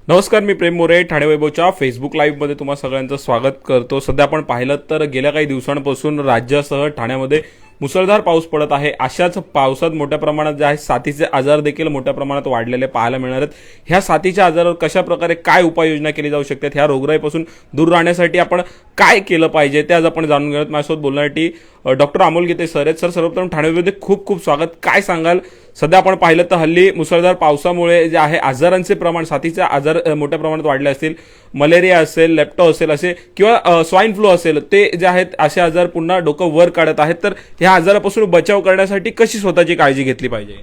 नमस्कार, मी प्रेम मोरे ठाणे वैभवच्या फेसबुक लाईव्हमध्ये तुम्हा सगळ्यांचं स्वागत करतो. सध्या आपण पाहिलं तर गेल्या काही दिवसांपासून राज्यासह ठाण्यामध्ये मुसळधार पाऊस पडत आहे. अशाच पावसात मोठ्या प्रमाणात जे आहे साथीचे आजार देखील मोठ्या प्रमाणात वाढलेले पाहायला मिळणार आहेत. ह्या साथीच्या आजारावर कशा प्रकारे काय उपाययोजना केली जाऊ शकतात, ह्या रोगराईपासून दूर राहण्यासाठी आपण काय केलं पाहिजे ते आज आपण जाणून घेऊयात. माझ्यासोबत बोलण्यासाठी डॉक्टर अमोल गीते सर आहेत. सर, सर्वप्रथम ठाणेमध्ये खूप खूप स्वागत. काय सांगाल, सध्या आपण पाहिलं तर हल्ली मुसळधार पावसामुळे जे आहे आजारांचे प्रमाण, साथीचे आजार मोठ्या प्रमाणात वाढले असतील. मलेरिया असेल, लेप्टो असेल असे किंवा स्वाईन फ्लू असेल, ते जे आहेत असे आजार पुन्हा डोकं वर काढत आहेत. तर ह्या आजारापासून बचाव करण्यासाठी कशी स्वतःची काळजी घेतली पाहिजे?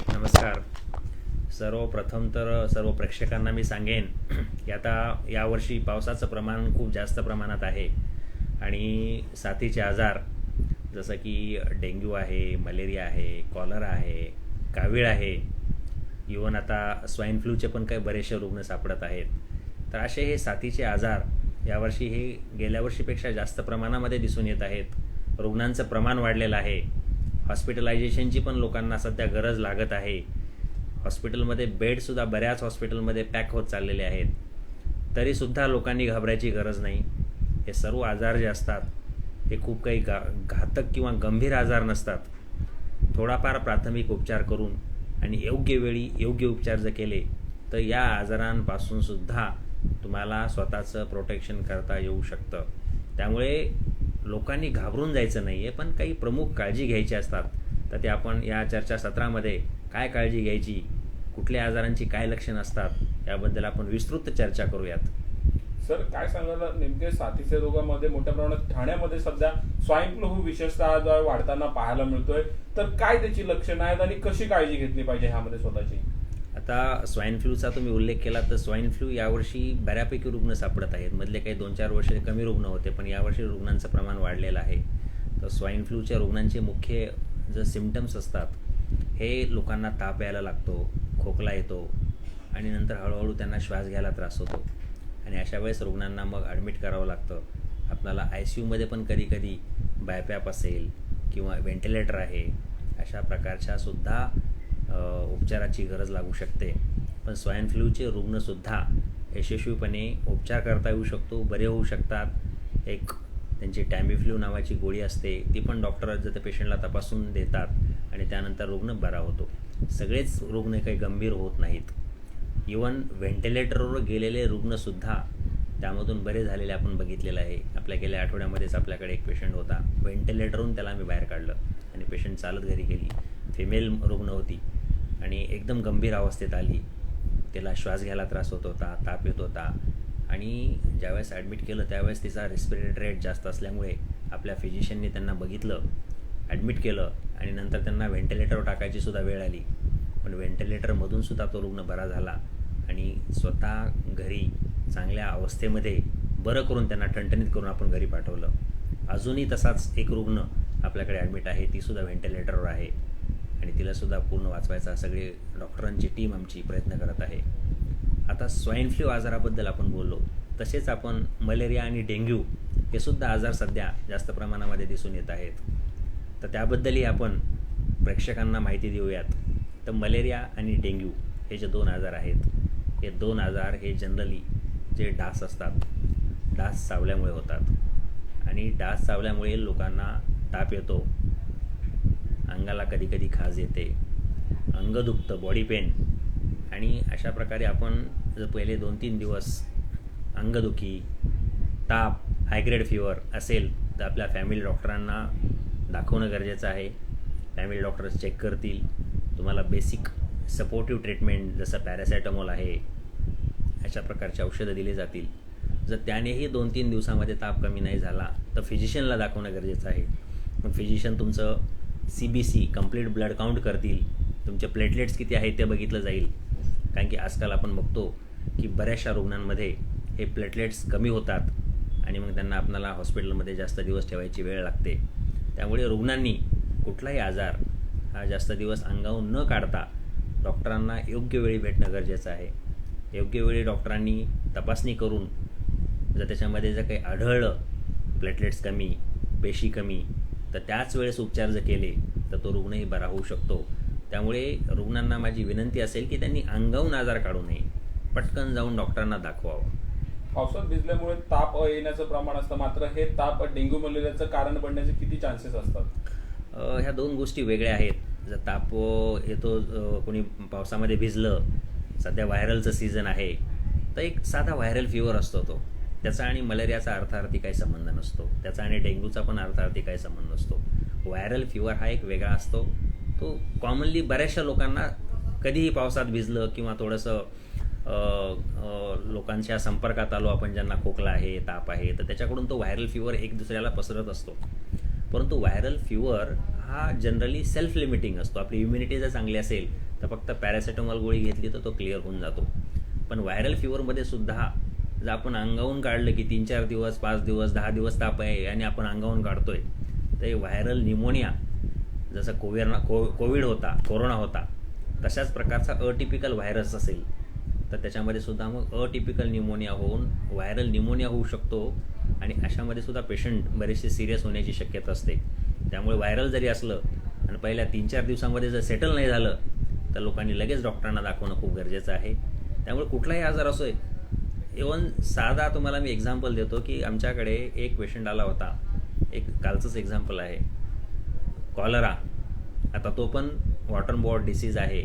नमस्कार. सर्वप्रथम तर सर्व प्रेक्षकांना मी सांगेन की आता यावर्षी पावसाचं प्रमाण खूप जास्त प्रमाणात आहे आणि साथीचे आजार जसं की डेंग्यू आहे, मलेरिया आहे, कॉलरा आहे, कावीळ आहे, इवन आता स्वाईन फ्लूचे पण काही बरेचसे रुग्ण सापडत आहेत. तर असे हे साथीचे आजार यावर्षी हे गेल्या वर्षीपेक्षा जास्त प्रमाणामध्ये दिसून येत आहेत. रुग्णांचं प्रमाण वाढलेलं आहे. हॉस्पिटलायझेशनची पण लोकांना सध्या गरज लागत आहे. हॉस्पिटलमध्ये बेडसुद्धा बऱ्याच हॉस्पिटलमध्ये पॅक होत चाललेले आहेत. तरीसुद्धा लोकांनी घाबरायची गरज नाही. हे सर्व आजार जे असतात हे खूप काही घातक किंवा गंभीर आजार नसतात. थोडाफार प्राथमिक उपचार करून आणि योग्य वेळी योग्य उपचार जर केले तर या आजारांपासून सुद्धा तुम्हाला स्वतःचं प्रोटेक्शन करता येऊ शकतं. त्यामुळे लोकांनी घाबरून जायचं नाही आहे, पण काही प्रमुख काळजी घ्यायची असतात. तर ते आपण या चर्चासत्रामध्ये काय काळजी घ्यायची, कुठल्या आजारांची काय लक्षणं असतात याबद्दल आपण विस्तृत चर्चा करूयात. सर, काय सांगाल, नेमके साथीच्या रोगामध्ये मोठ्या प्रमाणात ठाण्यामध्ये सध्या स्वाईन फ्लू विशेषतः जो वाढताना पाहायला मिळतोय. तर काय त्याची लक्षणं आहेत आणि कशी काळजी घेतली पाहिजे ह्यामध्ये स्वतःची? आता स्वाईन फ्लूचा तुम्ही उल्लेख केला तर स्वाईन फ्लू यावर्षी बऱ्यापैकी रुग्ण सापडत आहेत. मधले काही 2-4 वर्ष कमी रुग्ण होते, पण यावर्षी रुग्णांचं प्रमाण वाढलेलं आहे. तर स्वाईन फ्लूच्या रुग्णांचे मुख्य जे सिम्पटम्स असतात हे लोकांना ताप यायला लागतो, खोकला येतो आणि नंतर हळूहळू त्यांना श्वास घ्यायला त्रास होतो आणि अशा वेळेस रुग्णांना मग ॲडमिट करावं लागतं. आपल्याला ICUमध्ये पण कधी कधी बायपॅप असेल किंवा व्हेंटिलेटर आहे अशा प्रकारच्या सुद्धा उपचाराची गरज लागू शकते. पण स्वाईन फ्लूचे रुग्णसुद्धा यशस्वीपणे उपचार करता येऊ शकतो, बरे होऊ शकतात. एक त्यांची टॅमिफ्लू नावाची गोळी असते, ती पण डॉक्टर जर त्या पेशंटला तपासून देतात आणि त्यानंतर रुग्ण बरा होतो. सगळेच रुग्ण काही गंभीर होत नाहीत. इवन व्हेंटिलेटरवर गेलेले रुग्णसुद्धा त्यामधून बरे झालेले आपण बघितलेलं आहे. आपल्या गेल्या आठवड्यामध्येच आपल्याकडे एक पेशंट होता, व्हेंटिलेटरहून त्याला आम्ही बाहेर काढलं आणि पेशंट चालत घरी गेली. फिमेल रुग्ण होती आणि एकदम गंभीर अवस्थेत आली. त्याला श्वास घ्यायला त्रास होत होता, ताप येत होता आणि ज्यावेळेस ॲडमिट केलं त्यावेळेस तिचा रेस्पिरेटरी रेट जास्त असल्यामुळे आपल्या फिजिशियनने त्यांना बघितलं, ॲडमिट केलं आणि नंतर त्यांना व्हेंटिलेटरवर टाकायची सुद्धा वेळ आली. पण व्हेंटिलेटरमधून सुद्धा तो रुग्ण बरा झाला आणि स्वतः घरी चांगल्या अवस्थेमध्ये बरं करून त्यांना ठणठणीत करून आपण घरी पाठवलं. अजूनही तसाच एक रुग्ण आपल्याकडे ॲडमिट आहे, तीसुद्धा व्हेंटिलेटरवर आहे आणि तिलासुद्धा पूर्ण वाचवायचा सगळे डॉक्टरांची टीम आमची प्रयत्न करत आहे. आता स्वाईन फ्लू आजाराबद्दल आपण बोललो, तसेच आपण मलेरिया आणि डेंग्यू हे सुद्धा आजार सध्या जास्त प्रमाणामध्ये दिसून येत आहेत. तर त्याबद्दलही आपण प्रेक्षकांना माहिती देऊयात. तर मलेरिया आणि डेंग्यू हे जे 2 आजार आहेत, हे 2 आजार हे जनरली जे डास असतात, डास चावल्यामुळे होतात आणि डास चावल्यामुळे लोकांना ताप येतो, अंगाला कधी कधी खाज येते, अंग दुखतं, बॉडी पेन आणि अशा प्रकारे आपण जर पहिले 2-3 दिवस अंगदुखी, ताप, हायग्रेड फीवर असेल तर आपल्या फॅमिली डॉक्टरांना दाखवणं गरजेचं आहे. फॅमिली डॉक्टर्स चेक करतील, तुम्हाला बेसिक सपोर्टिव्ह ट्रीटमेंट जसं पॅरासेटामॉल आहे अशा प्रकारची औषधं दिली जातील. जर त्यानेही 2-3 दिवसामध्ये ताप कमी नाही झाला तर फिजिशियनला दाखवणं गरजेचं आहे. मग फिजिशियन तुमचं CBC कंप्लीट ब्लड काउंट करतील, तुमचे प्लेटलेट्स किती आहेत ते बघितलं जाईल. कारण की आजकाल आपण बघतो की बऱ्याचशा रुग्णांमध्ये हे प्लेटलेट्स कमी होतात आणि मग त्यांना आपल्याला हॉस्पिटलमध्ये जास्त दिवस ठेवायची वेळ लागते. त्यामुळे रुग्णांनी कुठलाही आजार हा जास्त दिवस अंगावरून न काढता डॉक्टरांना योग्य वेळी भेटणं गरजेचं आहे. योग्य वेळी डॉक्टरांनी तपासणी करून जर त्याच्यामध्ये जर काही आढळलं, प्लेटलेट्स कमी, पेशी कमी, तर त्याच वेळेस उपचार जर केले तर तो रुग्णही बरा होऊ शकतो. त्यामुळे रुग्णांना माझी विनंती असेल की त्यांनी अंगावरून आजार काढू नये. पटकन जाऊन डॉक्टरांना दाखवावं. पावसात भिजल्यामुळे ताप येण्याचं प्रमाण असतं, मात्र हे ताप डेंग्यू मलेरियाचं कारण बनण्याचे किती चान्सेस असतात? ह्या दोन गोष्टी वेगळ्या आहेत. जर ताप येतो, कोणी पावसामध्ये भिजलं, सध्या व्हायरलचं सीझन आहे, तर एक साधा व्हायरल फिवर असतो तो. त्याचा आणि मलेरियाचा अर्थार्थी काही संबंध नसतो. त्याचा आणि डेंग्यूचा पण अर्थार्थी काही संबंध नसतो. व्हायरल फिवर हा एक वेगळा असतो. तो कॉमनली बऱ्याचशा लोकांना कधीही पावसात भिजलं किंवा थोडंसं लोकांच्या संपर्कात आलो आपण, ज्यांना खोकला आहे, ताप आहे, तर त्याच्याकडून तो व्हायरल फिवर एक दुसऱ्याला पसरत असतो. परंतु व्हायरल फिवर हा जनरली सेल्फ लिमिटिंग असतो. आपली इम्युनिटी जर चांगली असेल तर फक्त पॅरासिटामॉल गोळी घेतली तर तो क्लिअर होऊन जातो. पण व्हायरल फिवरमध्ये सुद्धा जर आपण अंगावून काढलं की 3-4 दिवस, 5 दिवस, 10 दिवस ताप आहे आणि आपण अंगावून काढतोय, तर हे व्हायरल निमोनिया, जसं कोविड होता, कोरोना होता, तशाच प्रकारचा अटिपिकल व्हायरस असेल तर त्याच्यामध्ये सुद्धा मग अटिपिकल निमोनिया होऊन व्हायरल निमोनिया होऊ शकतो आणि अशामध्ये सुद्धा पेशंट बरेचसे सिरियस होण्याची शक्यता असते. त्यामुळे व्हायरल जरी असलं आणि पहिल्या 3-4 दिवसामध्ये जर सेटल नाही झालं तर लोकांनी लगेच डॉक्टरांना दाखवणं खूप गरजेचं आहे. त्यामुळे कुठलाही आजार असो, इवन साधा तुम्हाला मी एक्झाम्पल देतो की आमच्याकडे एक पेशंट आला होता, एक कालचंच एक्झाम्पल आहे, कॉलरा. आता तो पण वॉटर बोर्ड डिसीज आहे,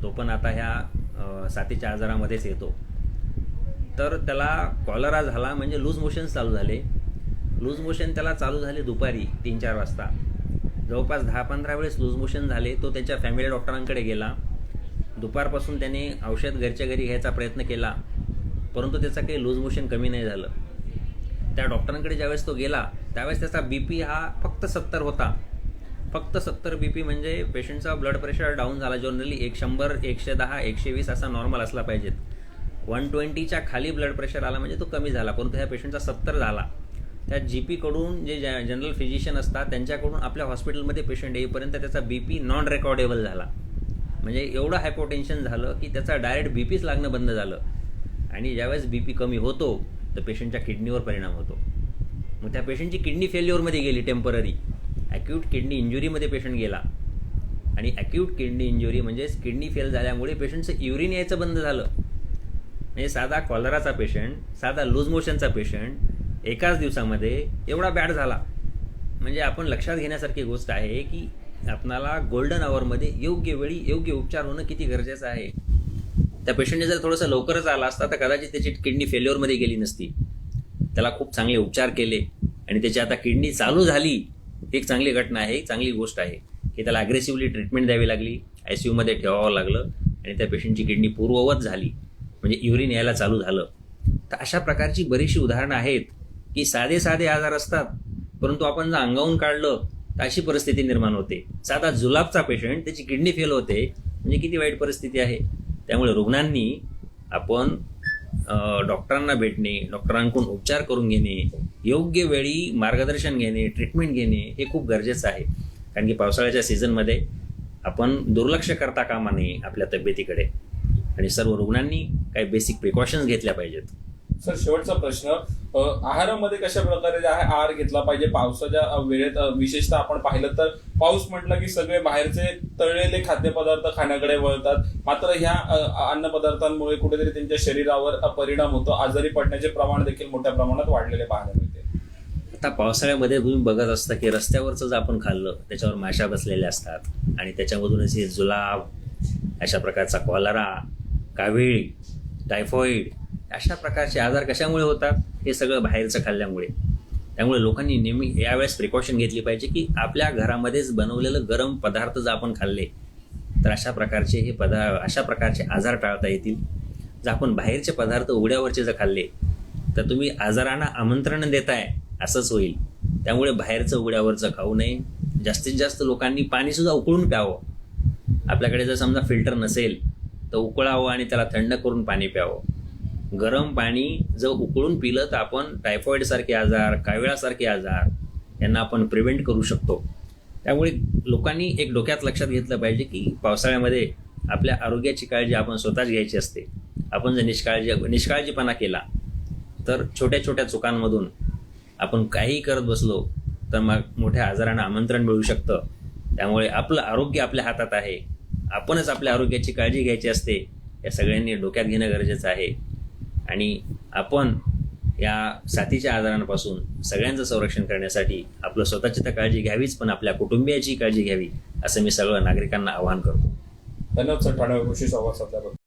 तो पण आता ह्या साथीच्या आजारामध्येच येतो. तर त्याला कॉलरा झाला म्हणजे लूज मोशन्स चालू झाले. लूज मोशन त्याला चालू झाले दुपारी 3-4 वाजता. जवळपास 10-15 वेळेस लूज मोशन झाले. तो त्याच्या फॅमिली डॉक्टरांकडे गेला. दुपारपासून त्याने औषध घरच्या घरी घ्यायचा प्रयत्न केला, परंतु त्याचा काही लूज मोशन कमी नाही झालं. त्या डॉक्टरांकडे ज्यावेळेस तो गेला त्यावेळेस त्याचा BP हा फक्त 70 होता. फक्त 70 BP म्हणजे पेशंटचा ब्लड प्रेशर डाऊन झाला. जनरली 100, 110, 120 असा नॉर्मल असला पाहिजेत. 120च्या खाली ब्लड प्रेशर आला म्हणजे तो कमी झाला, परंतु ह्या पेशंटचा 70 झाला. त्या GP कडून, जे जनरल फिजिशियन असतात त्यांच्याकडून आपल्या हॉस्पिटलमध्ये पेशंट येईपर्यंत त्याचा BP नॉन रेकॉर्डेबल झाला. म्हणजे एवढं हायपोटेन्शन झालं की त्याचा डायरेक्ट BPच लागणं बंद झालं. आणि ज्यावेळेस BP कमी होतो तर पेशंटच्या किडनीवर परिणाम होतो. मग त्या पेशंटची किडनी फेल्युअरमध्ये गेली, टेम्पररी ॲक्यूट किडनी इंजुरीमध्ये पेशंट गेला. आणि ॲक्यूट किडनी इंजुरी म्हणजेच किडनी फेल झाल्यामुळे पेशंटचं युरिन यायचं बंद झालं. म्हणजे साधा कॉलराचा पेशंट, साधा लूज मोशनचा पेशंट एकाच दिवसामध्ये एवढा बॅड झाला. म्हणजे आपण लक्षात घेण्यासारखी गोष्ट आहे की आपणाला गोल्डन आवरमध्ये योग्य वेळी योग्य उपचार होणं किती गरजेचं आहे. त्या पेशंटने जर थोडंसं लवकरच आला असता तर कदाचित त्याची किडनी फेल्युअरमध्ये गेली नसती. त्याला खूप चांगले उपचार केले आणि त्याची आता किडनी चालू झाली. एक चांगली घटना आहे, चांगली गोष्ट आहे की त्याला अग्रेसिव्हली ट्रीटमेंट द्यावी लागली, ICUमध्ये ठेवावं लागलं आणि त्या पेशंटची किडनी पूर्ववत झाली, म्हणजे युरिन यायला चालू झालं. तर अशा प्रकारची बरीचशी उदाहरणं आहेत की साधे साधे आजार असतात, परंतु आपण जर अंगावून काढलं तर अशी परिस्थिती निर्माण होते. साधा जुलाबचा पेशंट, त्याची किडनी फेल होते, म्हणजे किती वाईट परिस्थिती आहे. त्यामुळे रुग्णांनी आपण डॉक्टरांना भेटणे, डॉक्टरांकडून उपचार करून घेणे, योग्य वेळी मार्गदर्शन घेणे, ट्रीटमेंट घेणे हे खूप गरजेचं आहे. कारण की पावसाळ्याच्या सीझनमध्ये आपण दुर्लक्ष करता कामा नये आपल्या तब्येतीकडे आणि सर्व रुग्णांनी काही बेसिक प्रिकॉशन्स घेतल्या पाहिजेत. सर, शेवटचा प्रश्न, आहारामध्ये कशा प्रकारे आहार घेतला पाहिजे पावसाच्या वेळेत? विशेषतः आपण पाहिलं तर पाऊस म्हटलं की सगळे बाहेरचे तळलेले खाद्यपदार्थ खाण्याकडे वळतात, मात्र ह्या अन्न पदार्थांमुळे कुठेतरी त्यांच्या शरीरावर परिणाम होतो. आजारी पडण्याचे प्रमाण देखील मोठ्या प्रमाणात वाढलेले पाहायला मिळते. आता पावसाळ्यामध्ये तुम्ही बघत असता की रस्त्यावरचं जर आपण खाल्लं त्याच्यावर माशा बसलेल्या असतात आणि त्याच्यामधूनच हे जुलाब, अशा प्रकारचा कॉलरा, कावीळ, टायफॉइड, अशा प्रकारचे आजार कशामुळे होतात? हे सगळं बाहेरचं खाल्ल्यामुळे. त्यामुळे लोकांनी नेहमी यावेळेस प्रिकॉशन घेतली पाहिजे की आपल्या घरामध्येच बनवलेलं गरम पदार्थ जर आपण खाल्ले तर अशा प्रकारचे आजार टाळता येतील. जर आपण बाहेरचे पदार्थ उघड्यावरचे जर खाल्ले तर तुम्ही आजारांना आमंत्रण देताय असंच होईल. त्यामुळे बाहेरचं उघड्यावरचं खाऊ नये. जास्तीत जास्त लोकांनी पाणीसुद्धा उकळून प्यावं. आपल्याकडे जर समजा फिल्टर नसेल तर उकळावं आणि त्याला थंड करून पाणी प्यावं. गरम पाणी जर उकळून पिलं तर आपण टायफॉइडसारखे आजार, काविळासारखे आजार यांना आपण प्रिव्हेंट करू शकतो. त्यामुळे लोकांनी एक डोक्यात लक्षात घेतलं पाहिजे की पावसाळ्यामध्ये आपल्या आरोग्याची काळजी आपण स्वतःच घ्यायची असते. आपण जर निष्काळजीपणा केला तर छोट्या छोट्या चुकांमधून आपण काही करत बसलो तर मग मोठ्या आजारांना आमंत्रण मिळू शकतं. त्यामुळे आपलं आरोग्य आपल्या हातात आहे. आपणच आपल्या आरोग्याची काळजी घ्यायची असते या सगळ्यांनी डोक्यात घेणं गरजेचं आहे आणि आपण या साथीच्या आजारांपासून सगळ्यांचं संरक्षण करण्यासाठी आपलं स्वतःची तर काळजी घ्यावीच, पण आपल्या कुटुंबियाची काळजी घ्यावी, असं मी सगळं नागरिकांना आवाहन करतो. धन्यवाद सर, ठाणे कृषी संवाद साधल्याबद्दल.